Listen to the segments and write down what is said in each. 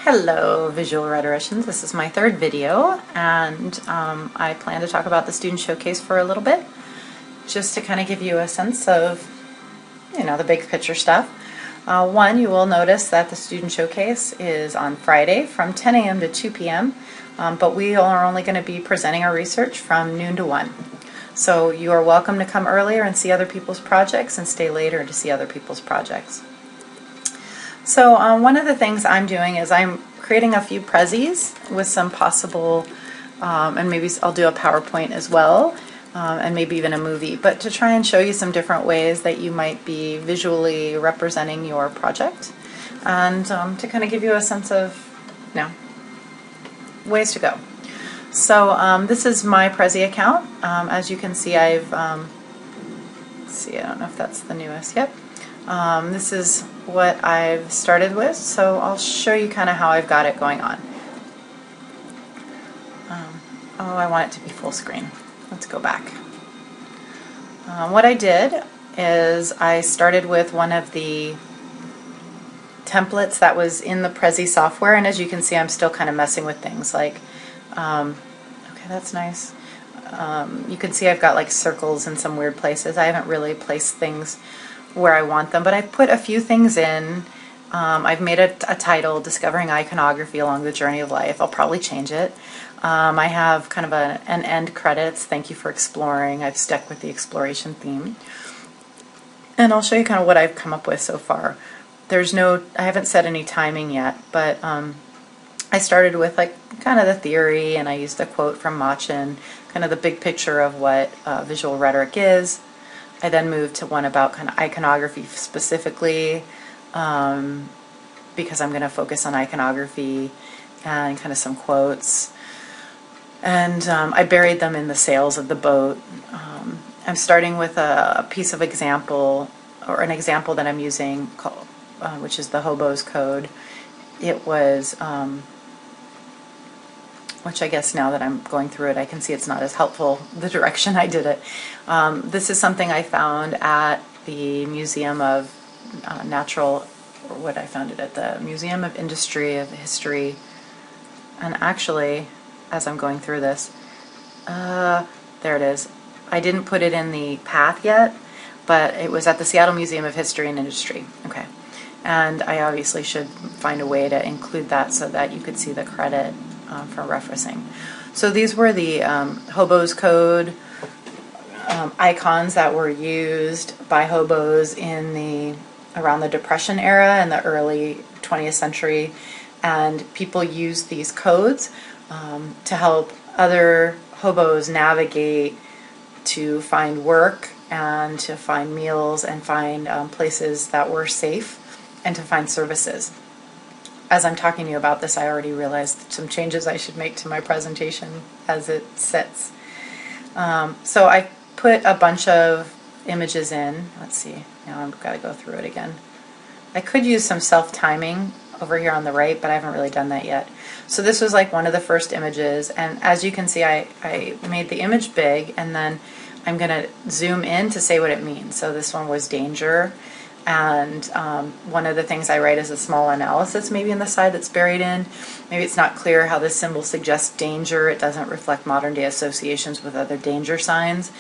Hello, visual rhetoricians. This is my third video, and I plan to talk about the student showcase for a little bit, just to kind of give you a sense of, the big picture stuff. One, you will notice that the student showcase is on Friday from 10 a.m. to 2 p.m., but we are only going to be presenting our research from noon to 1. So you are welcome to come earlier and see other people's projects and stay later to see other people's projects. So one of the things I'm doing is I'm creating a few Prezis with some possible, and maybe I'll do a PowerPoint as well, and maybe even a movie, but to try and show you some different ways that you might be visually representing your project, and to kind of give you a sense of, ways to go. So this is my Prezi account. As you can see, I've, let's see, I don't know if that's the newest. Yep. This is what I've started with, so I'll show you kind of how I've got it going on. Oh, I want it to be full screen. Let's go back. What I did is I started with one of the templates that was in the Prezi software, and as you can see, I'm still kind of messing with things like, okay, that's nice. You can see I've got like circles in some weird places. I haven't really placed things where I want them, but I've put a few things in. I've made a title, Discovering Iconography Along the Journey of Life. I'll probably change it. I have kind of an end credits, thank you for exploring. I've stuck with the exploration theme. And I'll show you kind of what I've come up with so far. I haven't set any timing yet, but I started with like kind of the theory, and I used a quote from Machen, kind of the big picture of what visual rhetoric is. I then moved to one about kind of iconography specifically, because I'm going to focus on iconography and kind of some quotes. And I buried them in the sails of the boat. I'm starting with a piece of example, or an example that I'm using, called, which is the Hobo's Code. It was, which I guess now that I'm going through it, I can see it's not as helpful the direction I did it. This is something I found at the Museum of Natural, or what I found it at the Museum of Industry of History. And actually, as I'm going through this, there it is. I didn't put it in the path yet, but it was at the Seattle Museum of History and Industry. Okay. And I obviously should find a way to include that so that you could see the credit for referencing. So these were the Hobo's Code icons that were used by hobos around the Depression era in the early 20th century, and people used these codes to help other hobos navigate to find work and to find meals and find places that were safe and to find services. As I'm talking to you about this, I already realized some changes I should make to my presentation as it sits. So I put a bunch of images in. Let's see, now I've got to go through it again. I could use some self-timing over here on the right, but I haven't really done that yet. So this was like one of the first images, and as you can see, I made the image big, and then I'm going to zoom in to say what it means. So this one was danger. And one of the things I write is a small analysis maybe in the side that's buried in. Maybe it's not clear how this symbol suggests danger. It doesn't reflect modern day associations with other danger signs.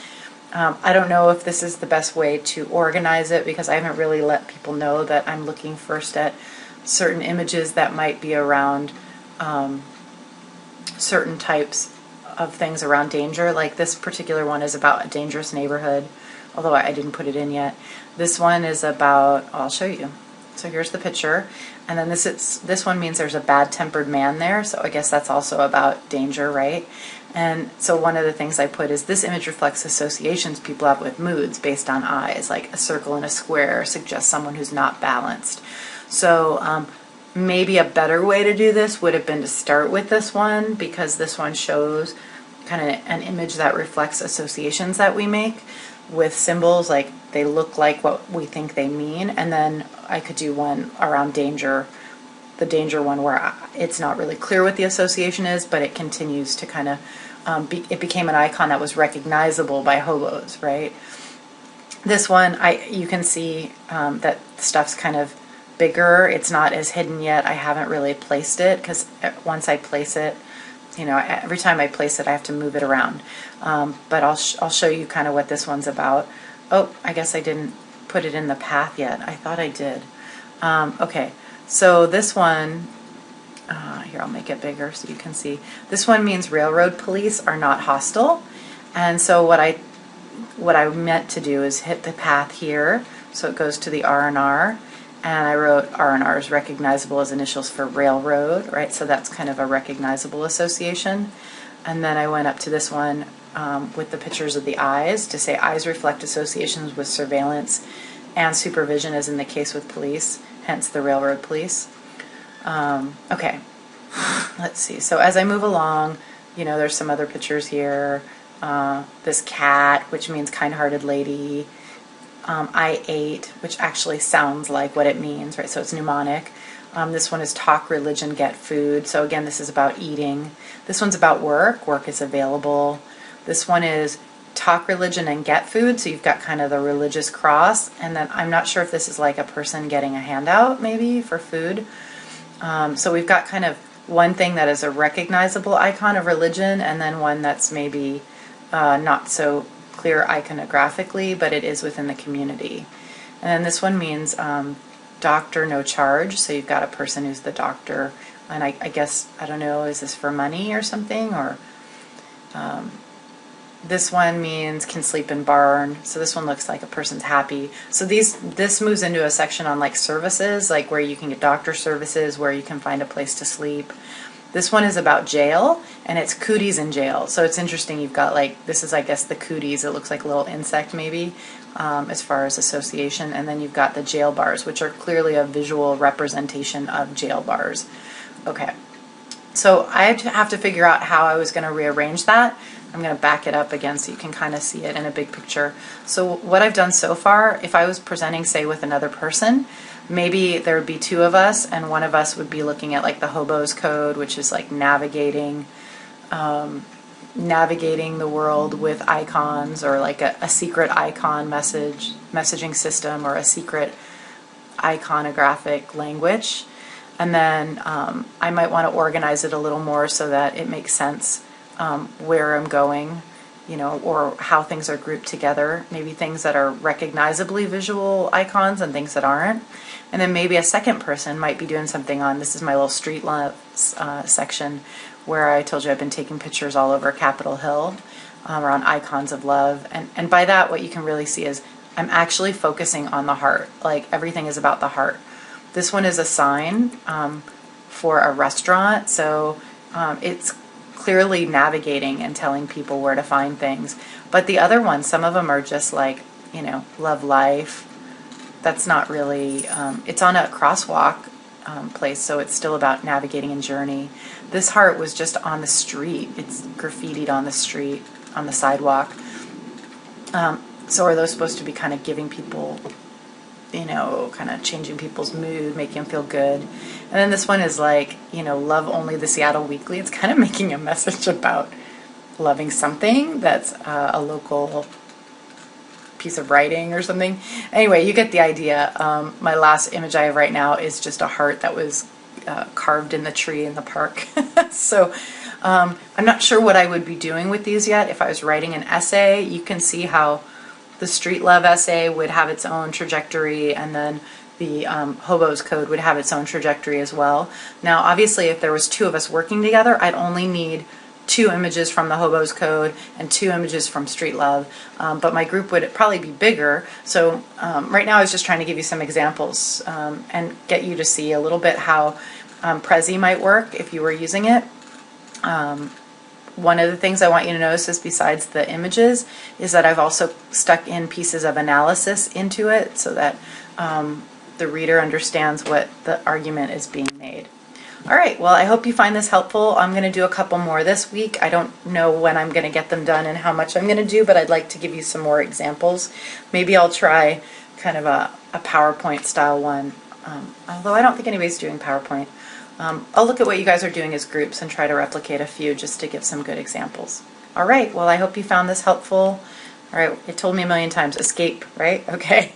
I don't know if this is the best way to organize it, because I haven't really let people know that I'm looking first at certain images that might be around certain types of things around danger. Like this particular one is about a dangerous neighborhood, although I didn't put it in yet. This one is about, I'll show you. So here's the picture, and then this one means there's a bad-tempered man there, so I guess that's also about danger, right? And so one of the things I put is this image reflects associations people have with moods based on eyes, like a circle and a square suggests someone who's not balanced. So maybe a better way to do this would have been to start with this one, because this one shows kind of an image that reflects associations that we make with symbols, like they look like what we think they mean. And then I could do one around danger, the danger one, where it's not really clear what the association is, but it continues to kind of, it became an icon that was recognizable by hobos, right? This one, you can see that stuff's kind of bigger. It's not as hidden yet. I haven't really placed it because once I place it, you know, every time I place it, I have to move it around. But I'll show you kind of what this one's about. Oh, I guess I didn't put it in the path yet. I thought I did. Okay, so this one, here I'll make it bigger so you can see. This one means railroad police are not hostile. And so what I meant to do is hit the path here, so it goes to the R&R. And I wrote R&R is recognizable as initials for railroad, right? So that's kind of a recognizable association. And then I went up to this one with the pictures of the eyes to say eyes reflect associations with surveillance and supervision, as in the case with police, hence the railroad police. Okay, let's see. So as I move along, you know, there's some other pictures here. This cat, which means kind-hearted lady. I ate, which actually sounds like what it means, right? So it's mnemonic. This one is talk, religion, get food. So again, this is about eating. This one's about work. Work is available. This one is talk, religion, and get food. So you've got kind of the religious cross. And then I'm not sure if this is like a person getting a handout maybe for food. So we've got kind of one thing that is a recognizable icon of religion, and then one that's maybe not so clear iconographically, but it is within the community. And then this one means doctor, no charge. So you've got a person who's the doctor, and I guess, I don't know, is this for money or something? Or this one means can sleep in barn. So this one looks like a person's happy. So this moves into a section on like services, like where you can get doctor services, where you can find a place to sleep. This one is about jail, and it's cooties in jail. So it's interesting, you've got like, this is I guess the cooties, it looks like a little insect maybe, as far as association. And then you've got the jail bars, which are clearly a visual representation of jail bars. Okay, so I have to figure out how I was going to rearrange that. I'm going to back it up again so you can kind of see it in a big picture. So what I've done so far, if I was presenting, say, with another person, maybe there would be two of us, and one of us would be looking at like the hobo's code, which is like navigating the world with icons, or like a secret icon messaging system, or a secret iconographic language. And then I might want to organize it a little more so that it makes sense where I'm going, you know, or how things are grouped together. Maybe things that are recognizably visual icons and things that aren't. And then maybe a second person might be doing something on, this is my little street love section, where I told you I've been taking pictures all over Capitol Hill around icons of love. And by that, what you can really see is I'm actually focusing on the heart. Like everything is about the heart. This one is a sign for a restaurant, so it's clearly navigating and telling people where to find things. But the other ones, some of them are just like, you know, love life. That's not really, it's on a crosswalk place, so it's still about navigating and journey. This heart was just on the street. It's graffitied on the street, on the sidewalk. So are those supposed to be kind of giving people, you know, kind of changing people's mood, making them feel good? And then this one is like, you know, love only the Seattle Weekly. It's kind of making a message about loving something that's a local piece of writing or something. Anyway, you get the idea. My last image I have right now is just a heart that was carved in the tree in the park. So I'm not sure what I would be doing with these yet. If I was writing an essay, you can see how the street love essay would have its own trajectory, and then the hobo's code would have its own trajectory as well. Now, obviously, if there was two of us working together, I'd only need 2 images from the hobo's code and 2 images from street love, but my group would probably be bigger. So right now I was just trying to give you some examples and get you to see a little bit how Prezi might work if you were using it. One of the things I want you to notice is, besides the images, is that I've also stuck in pieces of analysis into it so that the reader understands what the argument is being made. All right, well, I hope you find this helpful. I'm going to do a couple more this week. I don't know when I'm going to get them done and how much I'm going to do, but I'd like to give you some more examples. Maybe I'll try kind of a PowerPoint style one, although I don't think anybody's doing PowerPoint. I'll look at what you guys are doing as groups and try to replicate a few just to give some good examples. All right, well, I hope you found this helpful. All right, it told me a million times, escape, right? Okay.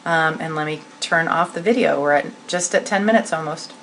And let me turn off the video. We're just at 10 minutes almost.